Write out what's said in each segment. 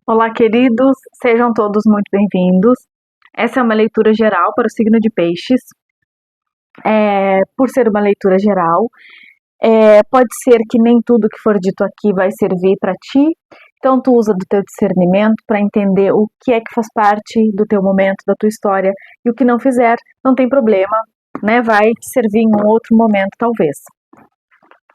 Olá, queridos, sejam todos muito bem-vindos. Essa é uma leitura geral para o signo de Peixes. Por ser uma leitura geral, pode ser que nem tudo que for dito aqui vai servir para ti, então tu usa do teu discernimento para entender o que é que faz parte do teu momento, da tua história, e o que não fizer, não tem problema, né? Vai te servir em um outro momento, talvez.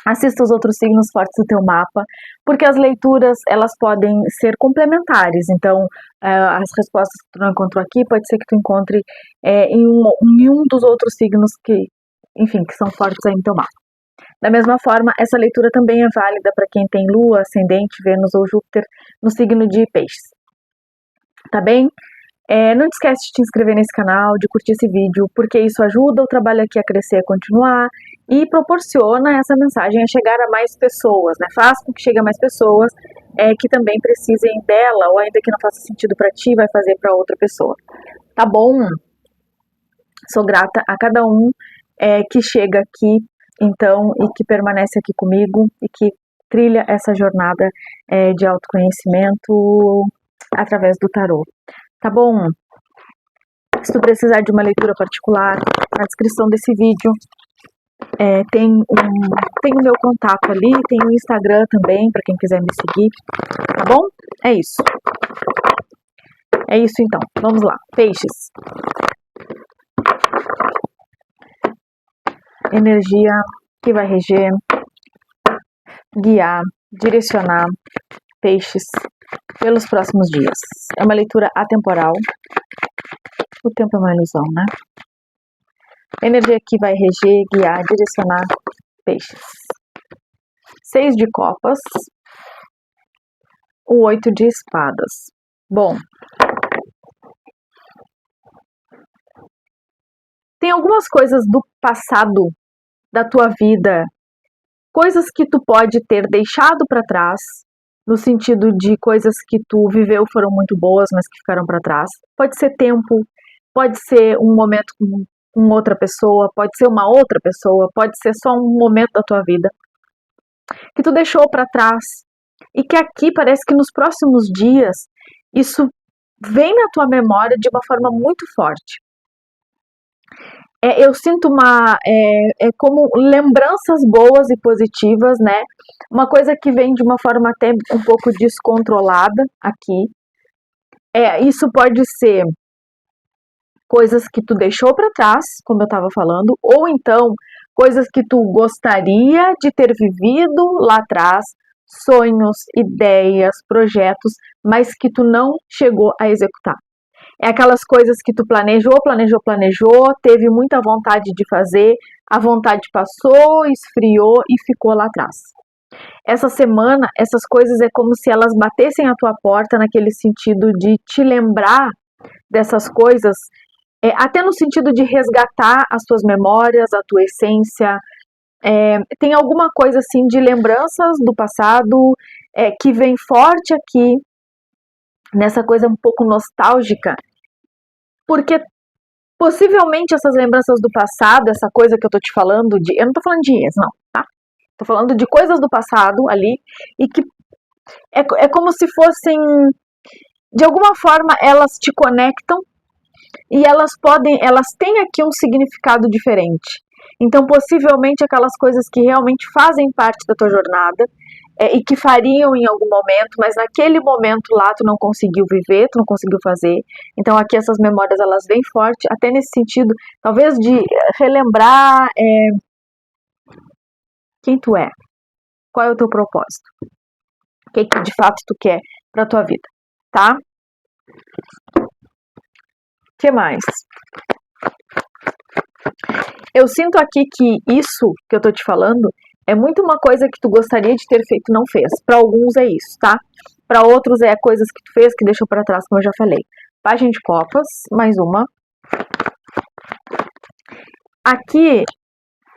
Assista os outros signos fortes do teu mapa, porque as leituras elas podem ser complementares. Então, as respostas que tu não encontrou aqui, pode ser que tu encontre em um dos outros signos que, enfim, que são fortes aí no teu mapa. Da mesma forma, essa leitura também é válida para quem tem Lua, Ascendente, Vênus ou Júpiter no signo de Peixes. Tá bem? Não te esquece de te inscrever nesse canal, de curtir esse vídeo, porque isso ajuda o trabalho aqui a crescer, a continuar e proporciona essa mensagem a chegar a mais pessoas, né? Faz com que chegue a mais pessoas que também precisem dela, ou ainda que não faça sentido para ti, vai fazer para outra pessoa. Tá bom? Sou grata a cada um que chega aqui, então, e que permanece aqui comigo e que trilha essa jornada de autoconhecimento através do tarô. Tá bom? Se tu precisar de uma leitura particular, na descrição desse vídeo tem o meu contato ali, tem o Instagram também, para quem quiser me seguir, tá bom? É isso. É isso então, vamos lá. Peixes. Energia que vai reger, guiar, direcionar Peixes pelos próximos dias. É uma leitura atemporal. O tempo é uma ilusão, né? Energia que vai reger, guiar, direcionar Peixes. 6 de copas. O 8 de espadas. Bom, tem algumas coisas do passado da tua vida, coisas que tu pode ter deixado para trás, no sentido de coisas que tu viveu foram muito boas, mas que ficaram para trás. Pode ser tempo, pode ser um momento com outra pessoa, pode ser uma outra pessoa, pode ser só um momento da tua vida que tu deixou para trás e que aqui parece que nos próximos dias isso vem na tua memória de uma forma muito forte. Eu sinto como lembranças boas e positivas, né? Uma coisa que vem de uma forma até um pouco descontrolada aqui. Isso pode ser coisas que tu deixou para trás, como eu estava falando, ou então coisas que tu gostaria de ter vivido lá atrás, sonhos, ideias, projetos, mas que tu não chegou a executar. É aquelas coisas que tu planejou, teve muita vontade de fazer, a vontade passou, esfriou e ficou lá atrás. Essa semana, essas coisas é como se elas batessem a tua porta naquele sentido de te lembrar dessas coisas, até no sentido de resgatar as tuas memórias, a tua essência. Tem alguma coisa assim de lembranças do passado que vem forte aqui, nessa coisa um pouco nostálgica, porque possivelmente essas lembranças do passado, essa coisa que eu tô te falando eu não tô falando de ex, não, tá? Tô falando de coisas do passado ali, e que é como se fossem, de alguma forma, elas te conectam, e elas têm aqui um significado diferente. Então, possivelmente, aquelas coisas que realmente fazem parte da tua jornada, e que fariam em algum momento, mas naquele momento lá tu não conseguiu viver, tu não conseguiu fazer. Então aqui essas memórias elas vêm forte, até nesse sentido, talvez de relembrar quem tu é, qual é o teu propósito, o que de fato tu quer pra tua vida, tá? O que mais? Eu sinto aqui que isso que eu tô te falando é muito uma coisa que tu gostaria de ter feito e não fez. Para alguns é isso, tá? Para outros é coisas que tu fez que deixou para trás, como eu já falei. Página de copas, mais uma. Aqui,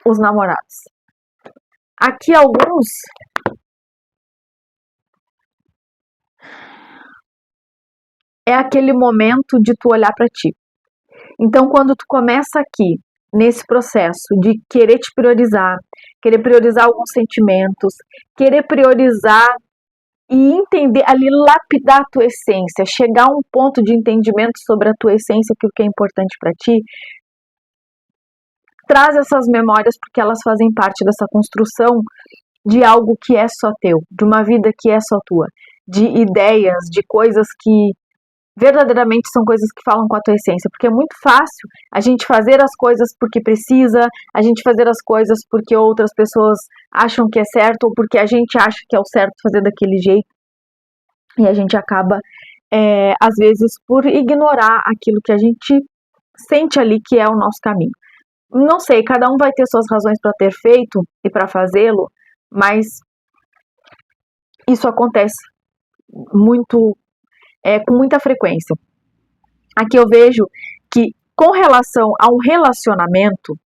os namorados. Aqui alguns é aquele momento de tu olhar para ti. Então, quando tu começa aqui nesse processo de querer te priorizar, querer priorizar alguns sentimentos, querer priorizar e entender ali, lapidar a tua essência, chegar a um ponto de entendimento sobre a tua essência, que o que é importante para ti. Traz essas memórias porque elas fazem parte dessa construção de algo que é só teu, de uma vida que é só tua, de ideias, de coisas que verdadeiramente são coisas que falam com a tua essência, porque é muito fácil a gente fazer as coisas porque precisa, a gente fazer as coisas porque outras pessoas acham que é certo, ou porque a gente acha que é o certo fazer daquele jeito, e a gente acaba, às vezes, por ignorar aquilo que a gente sente ali que é o nosso caminho. Não sei, cada um vai ter suas razões para ter feito e para fazê-lo, mas isso acontece muito, com muita frequência. Aqui eu vejo que, com relação a um relacionamento,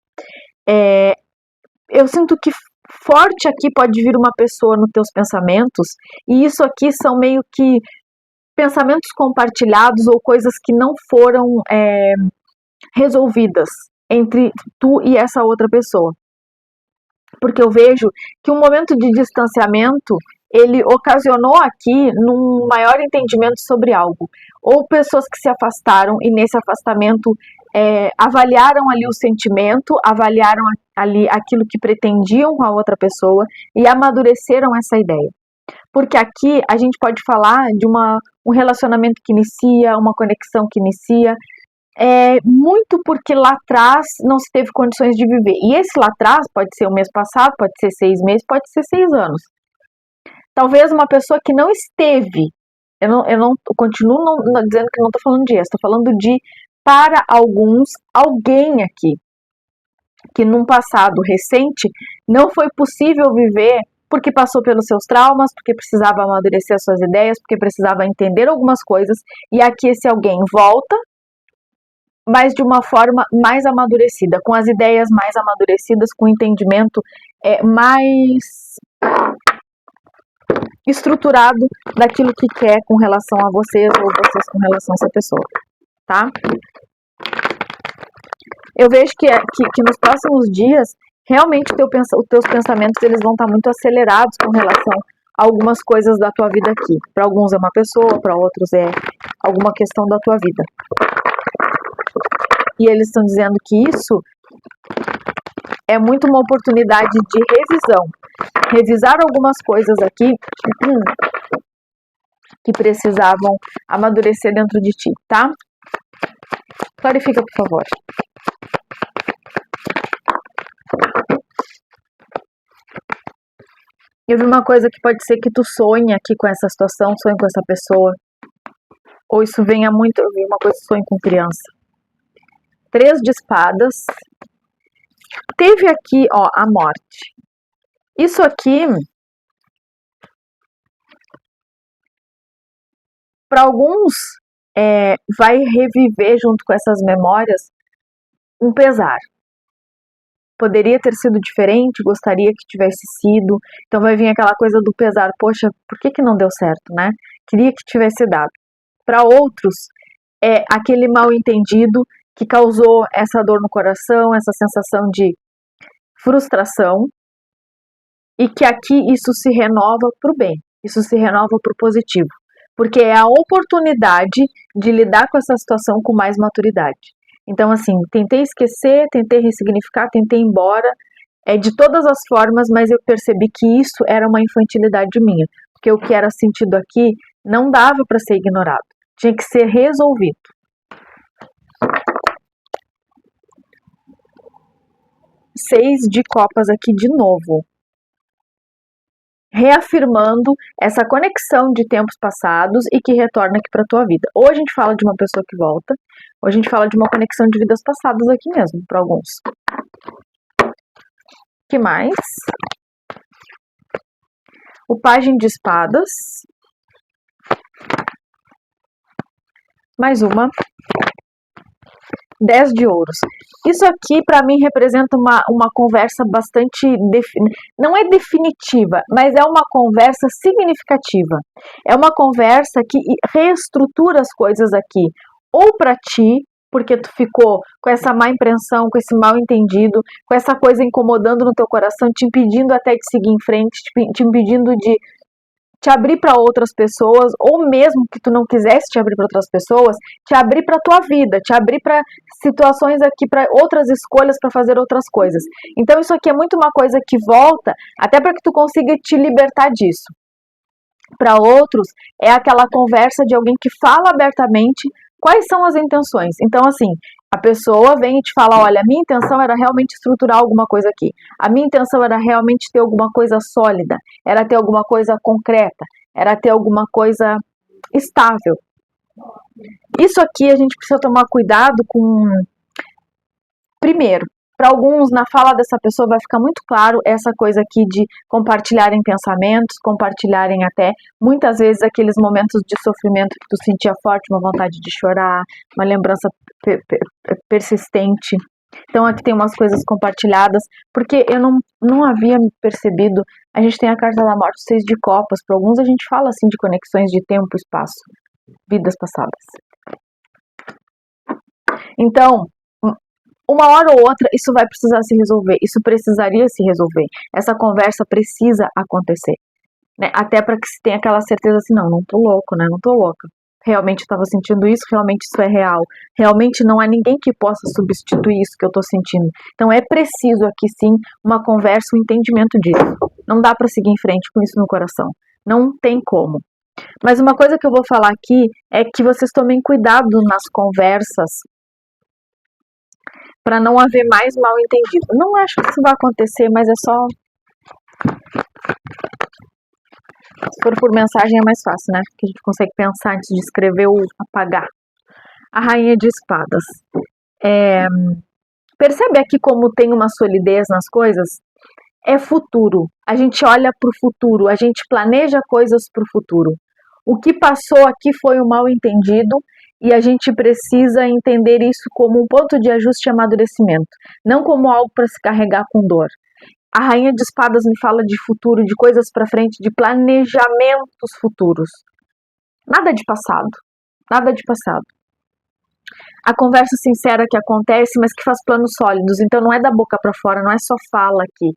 eu sinto que forte aqui pode vir uma pessoa nos teus pensamentos, e isso aqui são meio que pensamentos compartilhados ou coisas que não foram resolvidas entre tu e essa outra pessoa. Porque eu vejo que um momento de distanciamento, ele ocasionou aqui num maior entendimento sobre algo. Ou pessoas que se afastaram e nesse afastamento avaliaram ali o sentimento, avaliaram ali aquilo que pretendiam com a outra pessoa e amadureceram essa ideia. Porque aqui a gente pode falar de um relacionamento que inicia, uma conexão que inicia, muito porque lá atrás não se teve condições de viver. E esse lá atrás pode ser o mês passado, pode ser 6 meses, pode ser 6 anos. Talvez uma pessoa que não esteve, eu continuo não dizendo que não estou falando disso, estou falando de, para alguns, alguém aqui, que num passado recente não foi possível viver porque passou pelos seus traumas, porque precisava amadurecer as suas ideias, porque precisava entender algumas coisas, e aqui esse alguém volta, mas de uma forma mais amadurecida, com as ideias mais amadurecidas, com o entendimento mais estruturado daquilo que quer com relação a vocês ou vocês com relação a essa pessoa, tá? Eu vejo que nos próximos dias, realmente os teus pensamentos eles vão estar muito acelerados com relação a algumas coisas da tua vida aqui. Para alguns é uma pessoa, para outros é alguma questão da tua vida. E eles estão dizendo que isso é muito uma oportunidade de revisão. Revisar algumas coisas aqui que precisavam amadurecer dentro de ti, tá? Clarifica, por favor. Eu vi uma coisa que pode ser que tu sonhe aqui com essa situação, sonhe com essa pessoa. Ou isso venha muito, eu vi uma coisa que sonhe com criança. 3 de espadas. Teve aqui, ó, a morte. Isso aqui, para alguns, vai reviver junto com essas memórias um pesar. Poderia ter sido diferente, gostaria que tivesse sido. Então vai vir aquela coisa do pesar. Poxa, por que não deu certo, né? Queria que tivesse dado. Para outros, é aquele mal entendido que causou essa dor no coração, essa sensação de frustração, e que aqui isso se renova para o bem, isso se renova para o positivo, porque é a oportunidade de lidar com essa situação com mais maturidade. Então, assim, tentei esquecer, tentei ressignificar, tentei ir embora, de todas as formas, mas eu percebi que isso era uma infantilidade minha, porque o que era sentido aqui não dava para ser ignorado, tinha que ser resolvido. Seis de copas aqui de novo, reafirmando essa conexão de tempos passados e que retorna aqui para a tua vida. Ou a gente fala de uma pessoa que volta, ou a gente fala de uma conexão de vidas passadas aqui mesmo, para alguns. Que mais? O pajem de espadas. Mais uma. 10 de ouros. Isso aqui, para mim, representa uma conversa bastante... não é definitiva, mas é uma conversa significativa. É uma conversa que reestrutura as coisas aqui. Ou para ti, porque tu ficou com essa má impressão, com esse mal entendido, com essa coisa incomodando no teu coração, te impedindo até de seguir em frente, te impedindo de te abrir para outras pessoas, ou mesmo que tu não quisesse te abrir para outras pessoas, te abrir para tua vida, te abrir para situações aqui, para outras escolhas, para fazer outras coisas. Então isso aqui é muito uma coisa que volta, até para que tu consiga te libertar disso. Para outros, é aquela conversa de alguém que fala abertamente quais são as intenções. Então, assim, a pessoa vem e te fala, olha, a minha intenção era realmente estruturar alguma coisa aqui. A minha intenção era realmente ter alguma coisa sólida, era ter alguma coisa concreta, era ter alguma coisa estável. Isso aqui a gente precisa tomar cuidado com... Primeiro, para alguns, na fala dessa pessoa vai ficar muito claro essa coisa aqui de compartilharem pensamentos, compartilharem até, muitas vezes, aqueles momentos de sofrimento que tu sentia forte, uma vontade de chorar, uma lembrança persistente. Então aqui tem umas coisas compartilhadas, porque eu não havia percebido, a gente tem a carta da morte, 6 de copas, para alguns a gente fala assim de conexões de tempo e espaço, vidas passadas. Então, uma hora ou outra isso vai precisar se resolver, isso precisaria se resolver, essa conversa precisa acontecer, né? Até para que se tenha aquela certeza assim, não tô louco, né? Não tô louca. Realmente eu estava sentindo isso, realmente isso é real. Realmente não há ninguém que possa substituir isso que eu estou sentindo. Então é preciso aqui sim uma conversa, um entendimento disso. Não dá para seguir em frente com isso no coração. Não tem como. Mas uma coisa que eu vou falar aqui é que vocês tomem cuidado nas conversas para não haver mais mal entendido. Não acho que isso vai acontecer, mas é só... Se for por mensagem é mais fácil, né? Porque a gente consegue pensar antes de escrever ou apagar. A Rainha de Espadas. Percebe aqui como tem uma solidez nas coisas? É futuro. A gente olha para o futuro, a gente planeja coisas para o futuro. O que passou aqui foi um mal entendido e a gente precisa entender isso como um ponto de ajuste e amadurecimento, não como algo para se carregar com dor. A Rainha de Espadas me fala de futuro, de coisas para frente, de planejamentos futuros. Nada de passado. Nada de passado. A conversa sincera que acontece, mas que faz planos sólidos. Então não é da boca para fora, não é só fala aqui.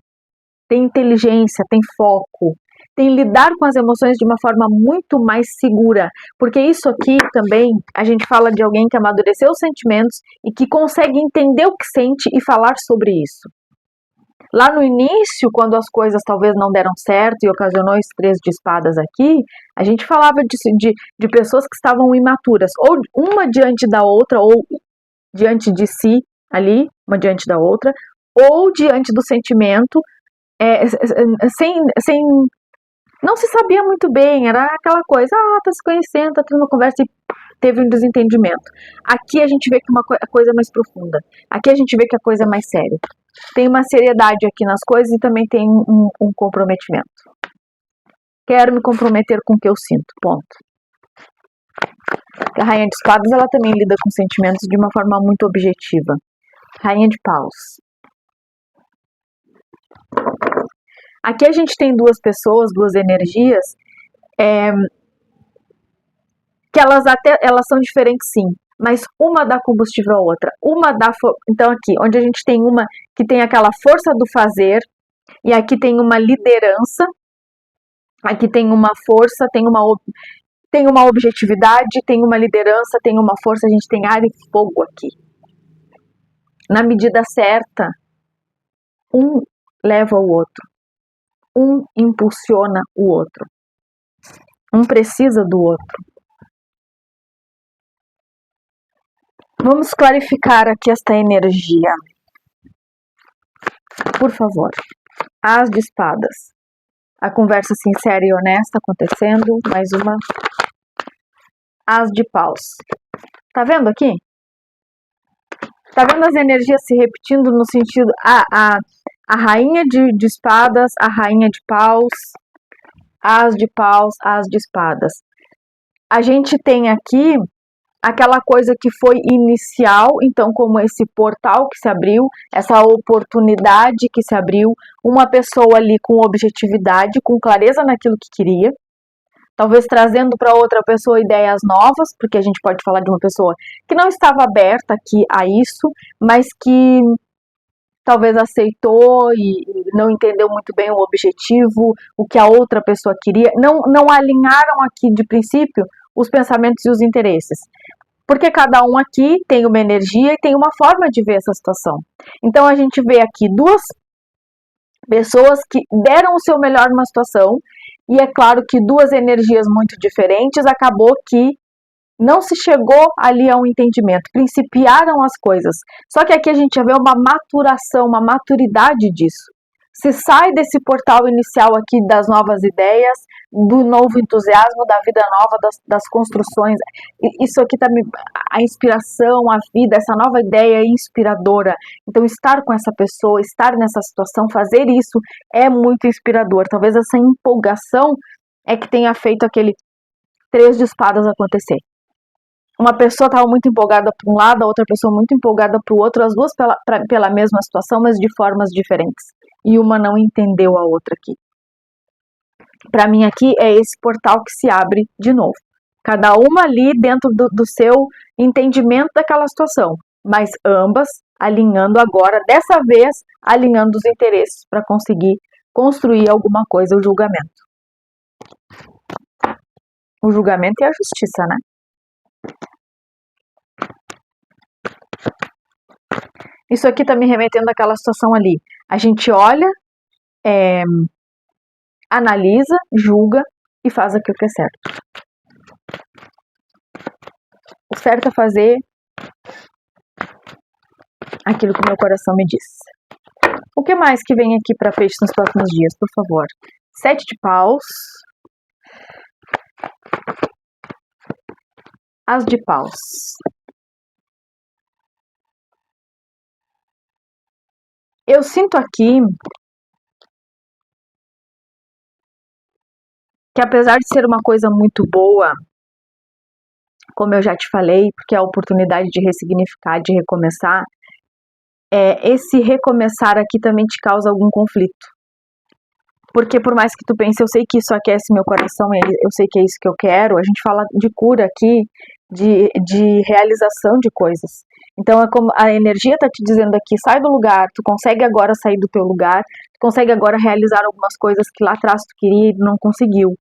Tem inteligência, tem foco, tem lidar com as emoções de uma forma muito mais segura. Porque isso aqui também, a gente fala de alguém que amadureceu os sentimentos e que consegue entender o que sente e falar sobre isso. Lá no início, quando as coisas talvez não deram certo e ocasionou esse 3 de espadas aqui, a gente falava de pessoas que estavam imaturas, ou uma diante da outra, ou diante de si, ali, uma diante da outra, ou diante do sentimento, sem não se sabia muito bem, era aquela coisa, tá se conhecendo, tá tendo uma conversa e teve um desentendimento. Aqui a gente vê que a coisa é mais profunda, aqui a gente vê que a coisa é mais séria. Tem uma seriedade aqui nas coisas e também tem um comprometimento. Quero me comprometer com o que eu sinto, ponto. A Rainha de Espadas, ela também lida com sentimentos de uma forma muito objetiva. Rainha de Paus. Aqui a gente tem duas pessoas, duas energias, que elas são diferentes sim, mas uma dá combustível à outra. Então aqui, onde a gente tem uma que tem aquela força do fazer, e aqui tem uma liderança, aqui tem uma força, tem uma objetividade, tem uma liderança, tem uma força, a gente tem ar e fogo aqui. Na medida certa, um leva o outro, um impulsiona o outro, um precisa do outro. Vamos clarificar aqui esta energia. Por favor. As de espadas. A conversa sincera e honesta acontecendo. Mais uma. As de paus. Tá vendo aqui? Tá vendo as energias se repetindo no sentido... A rainha de espadas, a rainha de paus, as de paus, as de espadas. A gente tem aqui aquela coisa que foi inicial, então como esse portal que se abriu, essa oportunidade que se abriu, uma pessoa ali com objetividade, com clareza naquilo que queria, talvez trazendo para outra pessoa ideias novas, porque a gente pode falar de uma pessoa que não estava aberta aqui a isso, mas que talvez aceitou e não entendeu muito bem o objetivo, o que a outra pessoa queria, não alinharam aqui de princípio os pensamentos e os interesses. Porque cada um aqui tem uma energia e tem uma forma de ver essa situação. Então a gente vê aqui duas pessoas que deram o seu melhor numa situação, e é claro que duas energias muito diferentes, acabou que não se chegou ali a um entendimento, principiaram as coisas. Só que aqui a gente já vê uma maturação, uma maturidade disso. Se sai desse portal inicial aqui das novas ideias, do novo entusiasmo, da vida nova, das construções. Isso aqui tá a inspiração, a vida, essa nova ideia é inspiradora. Então, estar com essa pessoa, estar nessa situação, fazer isso é muito inspirador. Talvez essa empolgação é que tenha feito aquele 3 de espadas acontecer. Uma pessoa estava muito empolgada para um lado, a outra pessoa muito empolgada para o outro, as duas pela mesma situação, mas de formas diferentes. E uma não entendeu a outra aqui. Para mim aqui é esse portal que se abre de novo. Cada uma ali dentro do seu entendimento daquela situação, mas ambas alinhando agora, dessa vez, alinhando os interesses para conseguir construir alguma coisa, o julgamento. O julgamento e a justiça, né? Isso aqui tá me remetendo àquela situação ali. A gente olha, analisa, julga e faz aquilo que é certo. O certo é fazer aquilo que o meu coração me diz. O que mais que vem aqui para frente nos próximos dias, por favor? 7 de paus. As de paus. Eu sinto aqui que apesar de ser uma coisa muito boa, como eu já te falei, porque é a oportunidade de ressignificar, de recomeçar, esse recomeçar aqui também te causa algum conflito. Porque por mais que tu pense, eu sei que isso aquece meu coração, eu sei que é isso que eu quero, a gente fala de cura aqui, de realização de coisas. Então é como a energia tá te dizendo aqui, sai do lugar, tu consegue agora sair do teu lugar, tu consegue agora realizar algumas coisas que lá atrás tu queria e não conseguiu.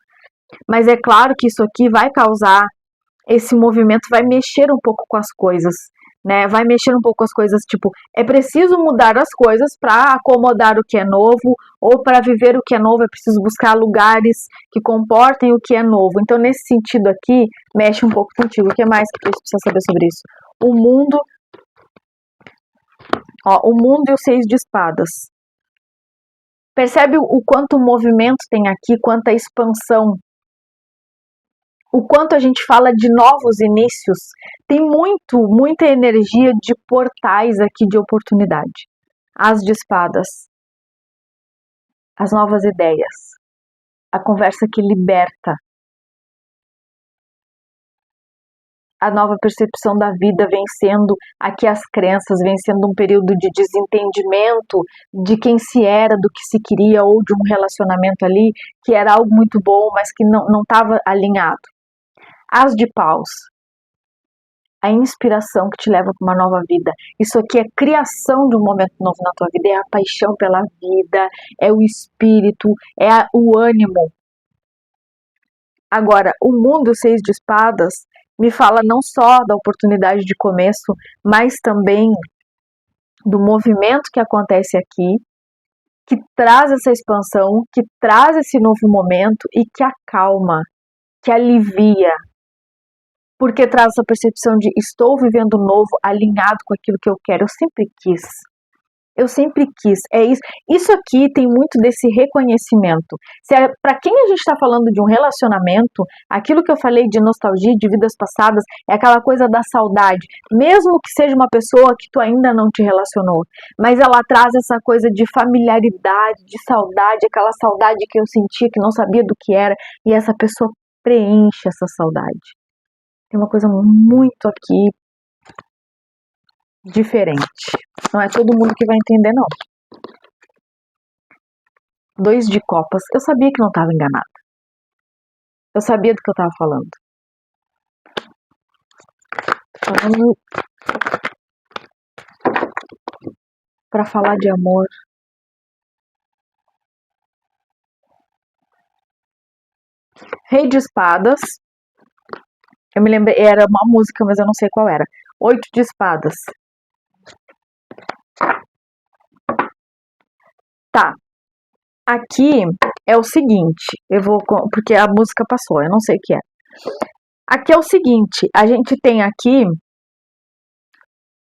Mas é claro que isso aqui vai causar esse movimento, vai mexer um pouco com as coisas, né? Vai mexer um pouco com as coisas, tipo, é preciso mudar as coisas para acomodar o que é novo, ou para viver o que é novo, é preciso buscar lugares que comportem o que é novo. Então, nesse sentido aqui, mexe um pouco contigo. O que mais que tu precisa saber sobre isso? O mundo e os 6 de espadas. Percebe o quanto movimento tem aqui, quanta expansão, o quanto a gente fala de novos inícios. Tem muita energia de portais aqui de oportunidade. As de espadas, as novas ideias, a conversa que liberta, a nova percepção da vida, vencendo aqui as crenças, vencendo um período de desentendimento de quem se era, do que se queria, ou de um relacionamento ali que era algo muito bom, mas que não estava alinhado. As de paus, a inspiração que te leva para uma nova vida. Isso aqui é criação de um momento novo na tua vida, é a paixão pela vida, é o espírito, o ânimo. Agora, o mundo 6 de espadas me fala não só da oportunidade de começo, mas também do movimento que acontece aqui, que traz essa expansão, que traz esse novo momento e que acalma, que alivia, porque traz essa percepção de estou vivendo novo, alinhado com aquilo que eu quero. Eu sempre quis. É isso. Isso aqui tem muito desse reconhecimento. Para quem a gente está falando de um relacionamento, aquilo que eu falei de nostalgia, de vidas passadas, é aquela coisa da saudade. Mesmo que seja uma pessoa que tu ainda não te relacionou, mas ela traz essa coisa de familiaridade, de saudade, aquela saudade que eu sentia, que não sabia do que era, e essa pessoa preenche essa saudade. Tem uma coisa muito aqui diferente. Não é todo mundo que vai entender, não. 2 de copas. Eu sabia que não estava enganada. Eu sabia do que eu estava falando. Falando para falar de amor. Rei de espadas. Eu me lembrei, era uma música, mas eu não sei qual era. 8 de espadas. Tá. Aqui é o seguinte, porque a música passou, eu não sei o que é. Aqui é o seguinte, a gente tem aqui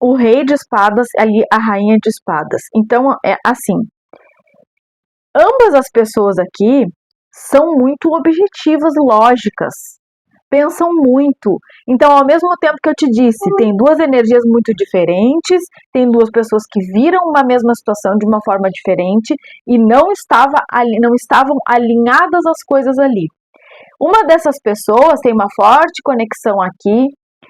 o rei de espadas, ali a rainha de espadas. Então é assim, ambas as pessoas aqui são muito objetivas, lógicas, pensam muito. Então, ao mesmo tempo que eu te disse, tem duas energias muito diferentes, tem duas pessoas que viram uma mesma situação de uma forma diferente e não estavam alinhadas as coisas ali. Uma dessas pessoas tem uma forte conexão aqui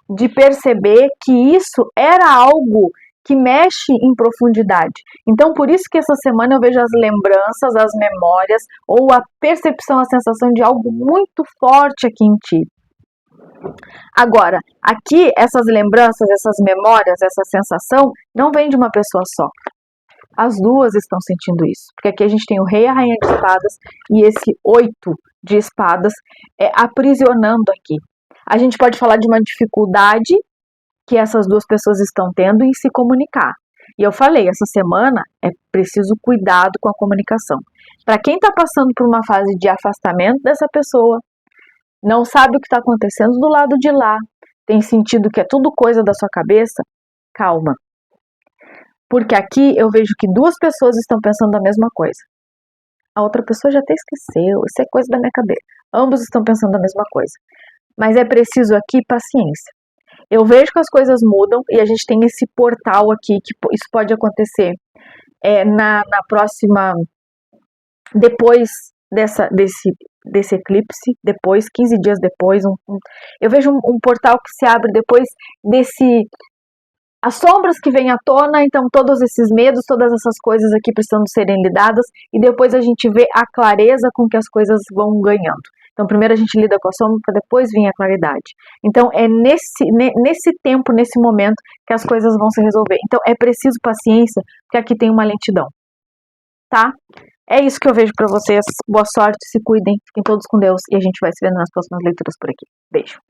de perceber que isso era algo que mexe em profundidade. Então, por isso que essa semana eu vejo as lembranças, as memórias ou a percepção, a sensação de algo muito forte aqui em ti. Agora, aqui essas lembranças, essas memórias, essa sensação não vem de uma pessoa só. As duas estão sentindo isso. Porque aqui a gente tem o rei e a rainha de espadas e esse 8 de espadas aprisionando aqui. A gente pode falar de uma dificuldade que essas duas pessoas estão tendo em se comunicar. E eu falei, essa semana é preciso cuidado com a comunicação. Para quem está passando por uma fase de afastamento dessa pessoa, não sabe o que está acontecendo do lado de lá, tem sentido que é tudo coisa da sua cabeça, calma. Porque aqui eu vejo que duas pessoas estão pensando a mesma coisa. A outra pessoa já até esqueceu, isso é coisa da minha cabeça. Ambos estão pensando a mesma coisa. Mas é preciso aqui paciência. Eu vejo que as coisas mudam e a gente tem esse portal aqui, que isso pode acontecer na próxima, depois desse eclipse, depois, 15 dias depois, eu vejo um portal que se abre depois as sombras que vêm à tona, então todos esses medos, todas essas coisas aqui precisando serem lidadas, e depois a gente vê a clareza com que as coisas vão ganhando. Então primeiro a gente lida com a sombra, para depois vir a claridade. Então é nesse tempo, nesse momento, que as coisas vão se resolver. Então é preciso paciência, porque aqui tem uma lentidão. Tá? É isso que eu vejo para vocês. Boa sorte, se cuidem, fiquem todos com Deus, e a gente vai se vendo nas próximas leituras por aqui. Beijo!